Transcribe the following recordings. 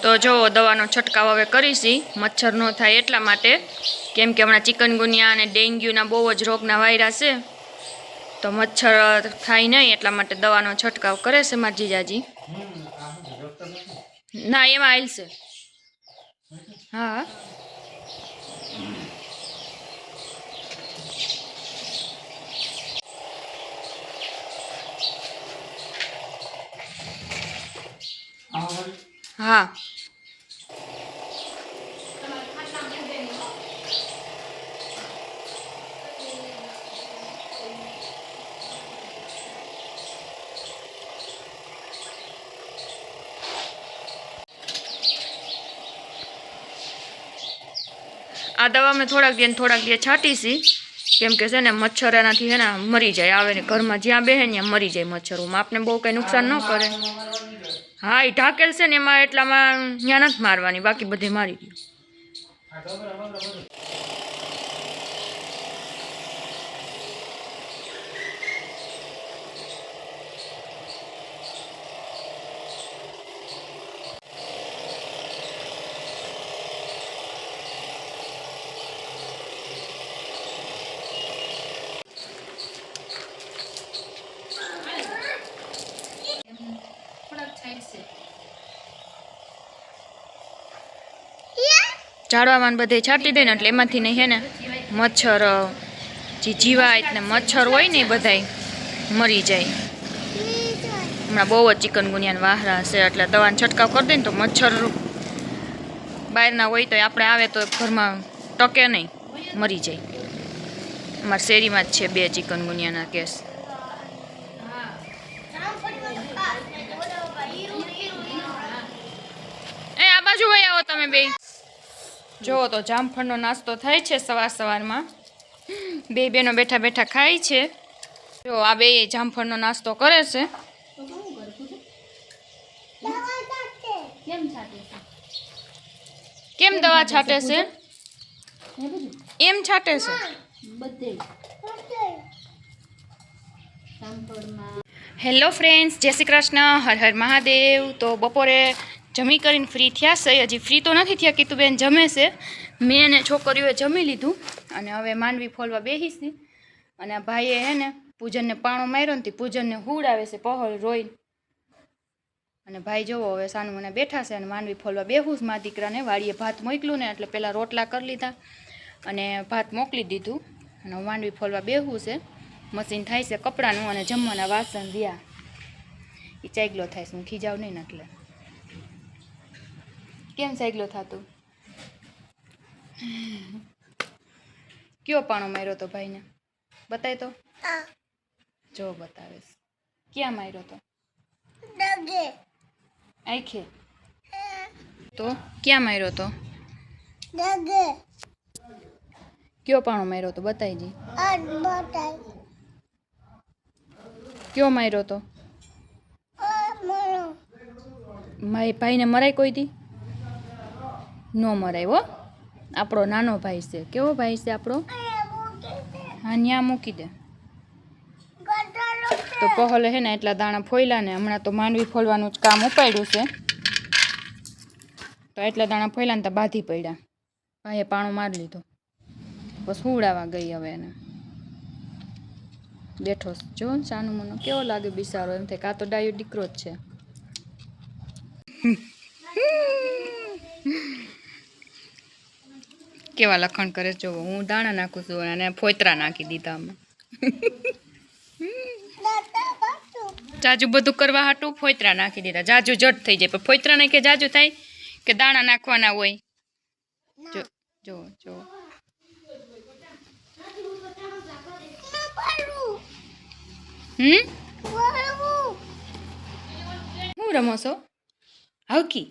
તો જો દવાનો છંટકાવ હવે કરીશી મચ્છર ન થાય એટલા માટે, કેમ કે હમણાં ચિકનગુનિયા અને ડેન્ગ્યુના બહુ જ રોગના વાયરસ છે, તો મચ્છર થાય નહીં એટલા માટે દવાનો છંટકાવ કરે છે મારા જીજાજી. ના એમાં આવેલ છે. હા હા આ દવા મેં થોડાક દે છાંટીશી, કેમ કે છે ને મચ્છર એનાથી છે ને મરી જાય, આવે ને ઘરમાં જ્યાં બેહે ત્યાં મરી જાય મચ્છરોમાં, આપને બહુ કંઈ નુકસાન ન કરે. હા એ ઢાકેલ છે ને એમાં એટલામાં ત્યાં નથી મારવાની, બાકી બધે મારી દઉં. ઝાડવામાં બધે છાંટી દે ને એટલે એમાંથી નહીં હે ને મચ્છર જે જીવાય ને મચ્છર હોય ને એ બધાય મરી જાય. હમણાં બહુ જ ચિકનગુનિયાના વાહરા છે એટલે દવાનો છંટકાવ કરી દે ને તો મચ્છર બહારના હોય તો આપણે આવે તો ઘરમાં ટકે નહીં, મરી જાય. અમારા શેરીમાં જ છે 2 ચિકનગુનિયાના કેસ. આ બાજુ વહી આવો તમે બે. જો તો જામફળનો નાસ્તો થાય છે સવારમાં, 2 બહેનો બેઠા બેઠા ખાય છે. જો આ 2 જામફળનો નાસ્તો કરે છે. કેમ દવા છાંટે છે? એમ છાંટે છે. હેલો ફ્રેન્ડ્સ, જય શ્રી કૃષ્ણ, હર હર મહાદેવ. તો બપોરે જમી કરીને ફ્રી થયા છે, હજી ફ્રી તો નથી થયા, કીધું બેન જમે છે. મેં અને છોકરીઓએ જમી લીધું અને હવે માંડવી ફોલવા બેસીશી. અને ભાઈએ હે ને પૂજનને પાણો માર્યો ને પૂજનને હુડાવે છે પહોળ રોઈને. અને ભાઈ જોવો હવે સાનું મને બેઠા છે અને માંડવી ફોલવા બેહું. મારા દીકરાને વાડીએ ભાત મોકલું ને એટલે પહેલાં રોટલા કરી લીધા અને ભાત મોકલી દીધું અને માંડવી ફોલવા બેહું છે. મશીન થાય છે કપડાનું અને જમવાના વાસણ રહ્યા એ ચાગલો થાય છે. હું ખીજાવ નહીં ને એટલે. કેમ ચાગલો થતું? કયો પાણો માર્યો તો ભાઈને? બતાય તો. જો બતાવે છે. ક્યાં માર્યો તો? આંખે. તો ક્યાં માર્યો તો? કયો પાણો માર્યો તો? બતાવી જી. કયો માર્યો તો? મારી ભાઈને મરાય કોઈ દી? નો મરાય હો. આપણો નાનો ભાઈ છે. કેવો ભાઈ છે આપણો? હા ન્યા મૂકી દે. તો પહોલે હે ને એટલા દાણા ફોયલા ને હમણાં તો માંડવી ફોલવાનું જ કામ ઉપાડ્યું છે. તો એટલા દાણા ફોયલા ને તો બાંધી પડ્યા. ભાઈએ પાણો મારી લીધો. બસ હુડાવા ગઈ હવે એને. બેઠો જો સાનું મનો કેવો લાગે બિસારો, એમ થાય કાં તો ડાયો દીકરો જ છે. કેવા લખણ કરે જો. હું દાણા નાખું છું અને ફોતરા નાખી દીધા આમાં. જાજુ બધું કરવા હાટું ફોતરા નાખી દીધા. જાજુ જટ થઈ જાય પણ ફોતરા નાખે જાજુ થાય કે દાણા નાખવાના હોય. જો જો જો હું રમો છો? હાવકી.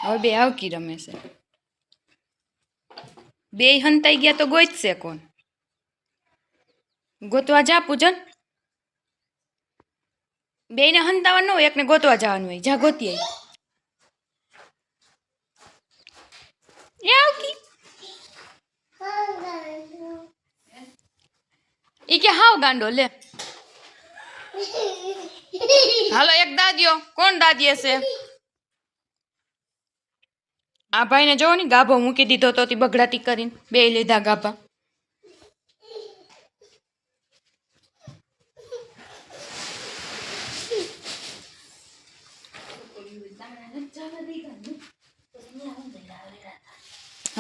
હવે 2 હાવકી રમે છે. 2 હંતાઈ ગયા તો ગોતશે કોણ? ગોતવા જા પૂજન. 2 ને હંતાવાનું હોય, એકને ગોતવા જવાનું હોય. જા ગોતી આવી. ઈ કે હાવ ગાંડો લે. હાલો એક દાદીઓ કોણ દાદીએ છે આ ભાઈને જોવો ને ગાભો મૂકી દીધો તો તી બગડાટી કરીને બે લીધા ગાભા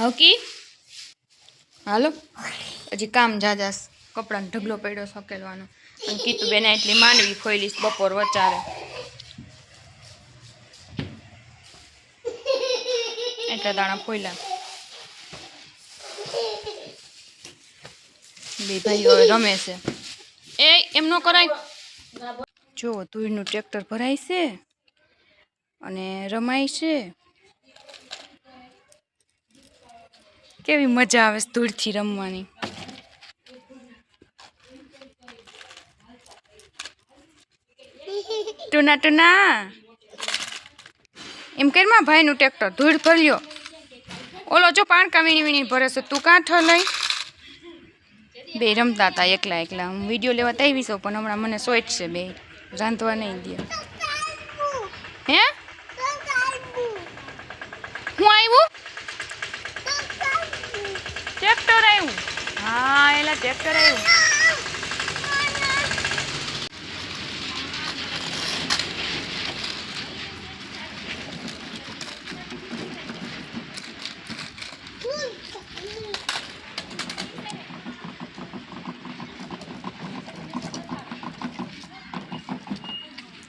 હકી હાલો હજી કામ જાજાસ કપડાનો ઢગલો પડ્યો સકેલવાનો અને કીધું બેન એટલી માંડવી ખોઈલીશ બપોર વચારે એટલા દાણા ફોઈલા બે ભાઈઓ હવે રમે છે એ એમ ન કરાય જો ધૂળનું ટ્રેક્ટર ભરાય છે અને રમાય છે કેવી મજા આવે ધૂળથી રમવાની ટુના ટુના એમ કરમાં ભાઈનું ટ્રેક્ટર ધૂળ ભર્યો ઓલો જો પાણકા વીણી વીણી ભરે છે તું કાંઠો લઈ બે રમતા હતા એકલા એકલા હું વિડીયો લેવા આવી છું પણ હમણાં મને સોઈટ છે બે રાંધવા નહીં દે હે હું આવ્યું ટ્રેક્ટર આવ્યું હા એલા ટ્રેક્ટર આવ્યું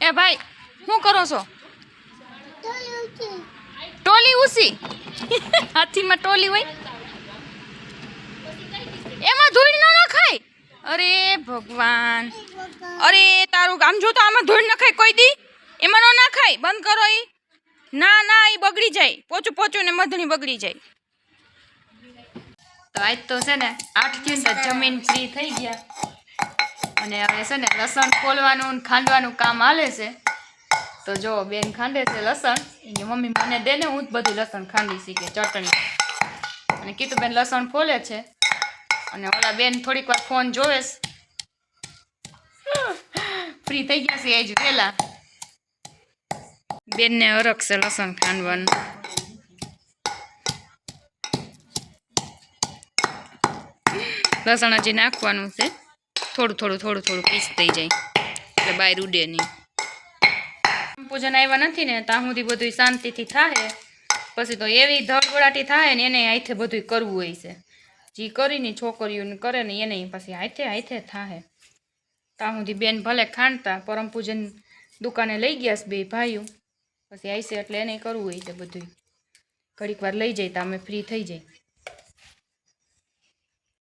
એ ભાઈ શું કરો છો ટોલી ઉસી હાથીમાં ટોલી હોય એમાં ધૂળ ન નખાય અરે ભગવાન અરે તારું આમ જો તો આમાં ધૂળ નખાય કોઈ દી એમાં ન નાખાય બંધ કરો ઈ ના ના ઈ બગડી જાય પોચું પોચું ને મધણી બગડી જાય તો આજ તો છે ને 8 થયું જમીન ફ્રી થઈ ગયા અને હવે છે ને લસણ ફોલવાનું ખાંડવાનું કામ હાલે છે તો જો બેન ખાંડે છે લસણ એની મમ્મી મને દે ને હું જ બધું લસણ ખાંડી શીખે ચટણી અને કીધું બેન લસણ ફોલે છે અને ઓલા બેન થોડીક વાર ફોન જોવે ફ્રી થઈ ગયા છે એ જ વહેલા બેનને અરગ છે લસણ ખાંડવાનું લસણ હજી નાખવાનું છે થોડું પીસ થઈ જાય એટલે બહાર ઉડે નહીં પૂજન આવ્યા નથી ને ત્યાં સુધી બધું શાંતિથી થાય પછી તો એવી ધડબડાટી થાય ને એને હાથે બધું કરવું હોય છે જે કરીને છોકરીઓને કરે ને એને પછી હાથે થાય ત્યાં સુધી બેન ભલે ખાંડતા પરમ પૂજન દુકાને લઈ ગયા છે બે ભાઈઓ પછી આવશે એટલે એને કરવું હોય છે બધું ઘડીક વાર લઈ જાય તો અમે ફ્રી થઈ જાય